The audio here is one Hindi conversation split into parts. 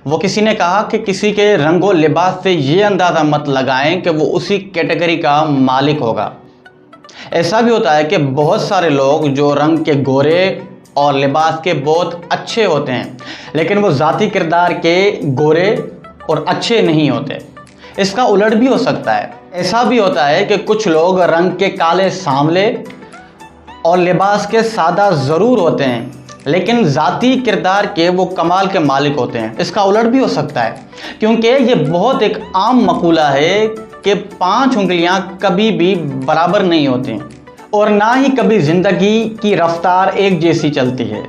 वो किसी ने कहा कि किसी के रंगो लिबास से ये अंदाज़ा मत लगाएं कि वो उसी कैटेगरी का मालिक होगा। ऐसा भी होता है कि बहुत सारे लोग जो रंग के गोरे और लिबास के बहुत अच्छे होते हैं, लेकिन वो ज़ाती किरदार के गोरे और अच्छे नहीं होते। इसका उलट भी हो सकता है। ऐसा भी होता है कि कुछ लोग रंग के काले सांवले और लिबास के सादा ज़रूर होते हैं, लेकिन ज़ाती किरदार के वो कमाल के मालिक होते हैं। इसका उलट भी हो सकता है, क्योंकि ये बहुत एक आम मकूला है कि 5 उंगलियां कभी भी बराबर नहीं होती और ना ही कभी ज़िंदगी की रफ्तार एक जैसी चलती है।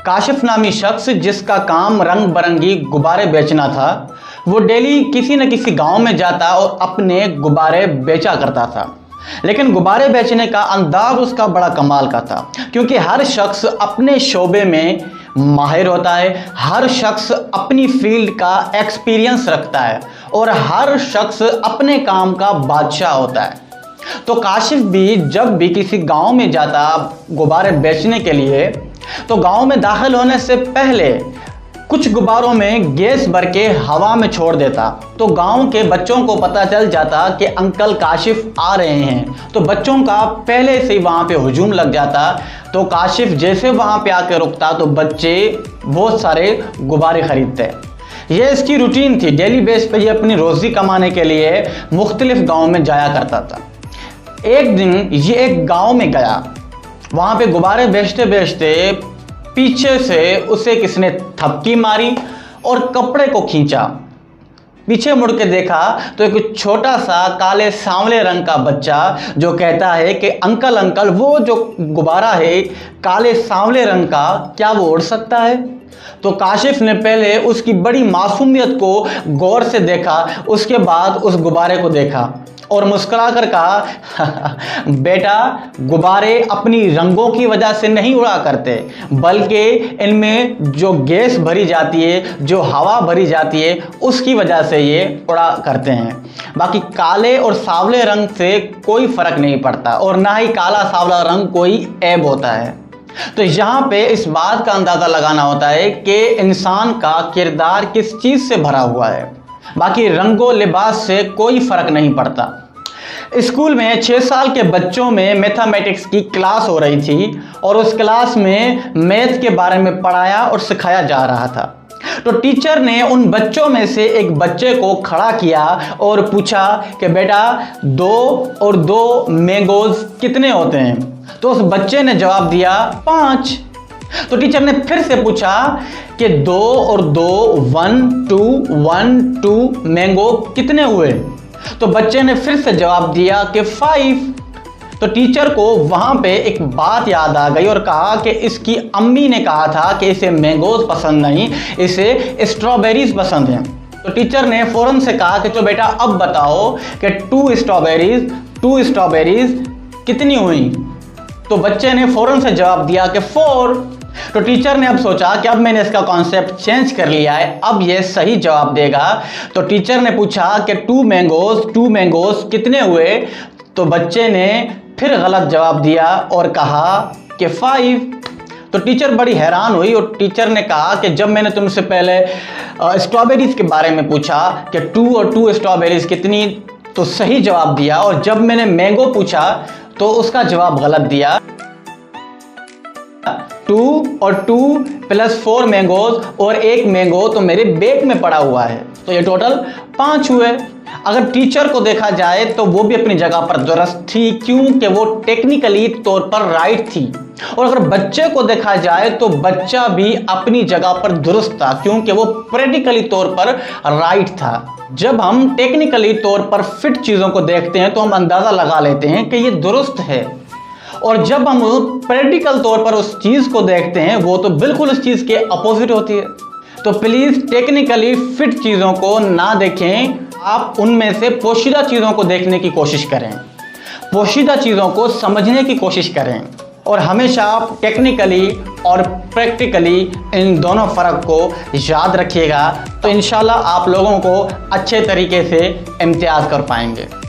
काशिफ नामी शख्स, जिसका काम रंग बरंगी गुब्बारे बेचना था, वो डेली किसी न किसी गांव में जाता और अपने गुब्बारे बेचा करता था। लेकिन गुब्बारे बेचने का अंदाज उसका बड़ा कमाल का था, क्योंकि हर शख्स अपने शोबे में माहिर होता है, हर शख्स अपनी फील्ड का एक्सपीरियंस रखता है और हर शख्स अपने काम का बादशाह होता है। तो काशिफ भी जब भी किसी गांव में जाता गुब्बारे बेचने के लिए, तो गांव में दाखिल होने से पहले कुछ गुब्बारों में गैस भर के हवा में छोड़ देता। तो गांव के बच्चों को पता चल जाता कि अंकल काशिफ आ रहे हैं, तो बच्चों का पहले से ही वहाँ पे हुजूम लग जाता। तो काशिफ जैसे वहाँ पे आके रुकता तो बच्चे बहुत सारे गुब्बारे खरीदते। ये इसकी रूटीन थी। डेली बेस पे ये अपनी रोज़ी कमाने के लिए मुख्तलिफ गाँव में जाया करता था। एक दिन ये एक गाँव में गया, वहाँ पे गुब्बारे बेचते बेचते पीछे से उसे किसने थपकी मारी और कपड़े को खींचा। पीछे मुड़ के देखा तो एक छोटा सा काले सांवले रंग का बच्चा जो कहता है कि अंकल अंकल, वो जो गुब्बारा है काले सांवले रंग का, क्या वो उड़ सकता है? तो काशिफ ने पहले उसकी बड़ी मासूमियत को गौर से देखा, उसके बाद उस गुब्बारे को देखा और मुस्कुराकर कहा, बेटा, गुब्बारे अपनी रंगों की वजह से नहीं उड़ा करते, बल्कि इनमें जो गैस भरी जाती है, जो हवा भरी जाती है, उसकी वजह से ये उड़ा करते हैं। बाकी काले और सांवले रंग से कोई फ़र्क नहीं पड़ता और ना ही काला सांवला रंग कोई ऐब होता है। तो यहाँ पे इस बात का अंदाज़ा लगाना होता है कि इंसान का किरदार किस चीज़ से भरा हुआ है। बाकी रंगों लिबास से कोई फ़र्क नहीं पड़ता। स्कूल में 6 साल के बच्चों में मैथमेटिक्स की क्लास हो रही थी और उस क्लास में मैथ के बारे में पढ़ाया और सिखाया जा रहा था। तो टीचर ने उन बच्चों में से एक बच्चे को खड़ा किया और पूछा कि बेटा, 2 और 2 मैंगोज़ कितने होते हैं? तो उस बच्चे ने जवाब दिया 5। तो टीचर ने फिर से पूछा कि 2 और 2 1 2 मैंगो कितने हुए? तो बच्चे ने फिर से जवाब दिया कि 5। तो टीचर को वहाँ पे एक बात याद आ गई और कहा कि इसकी अम्मी ने कहा था कि इसे मैंगोज पसंद नहीं, इसे स्ट्रॉबेरीज पसंद हैं। तो टीचर ने फ़ौरन से कहा कि तो बेटा अब बताओ कि 2 स्ट्रॉबेरीज कितनी हुई? तो बच्चे ने फ़ौरन से जवाब दिया कि 4। तो टीचर ने अब सोचा कि अब मैंने इसका कॉन्सेप्ट चेंज कर लिया है, अब ये सही जवाब देगा। तो टीचर ने पूछा कि 2 मैंगोज़ कितने हुए? तो बच्चे ने फिर गलत जवाब दिया और कहा कि 5। तो टीचर बड़ी हैरान हुई और टीचर ने कहा कि जब मैंने तुमसे पहले स्ट्रॉबेरीज के बारे में पूछा कि 2 और 2 स्ट्रॉबेरीज कितनी, तो सही जवाब दिया, और जब मैंने मैंगो पूछा तो उसका जवाब गलत दिया। 2 और 2 + 4 मैंगोज और 1 मैंगो तो मेरे बैग में पड़ा हुआ है, तो ये टोटल 5 हुए। अगर टीचर को देखा जाए तो वो भी अपनी जगह पर दुरुस्त थी, क्योंकि वो टेक्निकली तौर पर राइट थी। और अगर बच्चे को देखा जाए तो बच्चा भी अपनी जगह पर दुरुस्त था, क्योंकि वो प्रैक्टिकली तौर पर राइट था। जब हम टेक्निकली तौर पर फिट चीज़ों को देखते हैं तो हम अंदाज़ा लगा लेते हैं कि ये दुरुस्त है, और जब हम प्रैक्टिकल तौर पर उस चीज़ को देखते हैं वो तो बिल्कुल उस चीज़ के अपोजिट होती है। तो प्लीज़ टेक्निकली फिट चीज़ों को ना देखें, आप उनमें से पोशीदा चीज़ों को देखने की कोशिश करें, पोशीदा चीज़ों को समझने की कोशिश करें, और हमेशा आप टेक्निकली और प्रैक्टिकली इन दोनों फ़र्क को याद रखिएगा। तो इंशाल्लाह आप लोगों को अच्छे तरीके से इम्तियाज़ कर पाएंगे।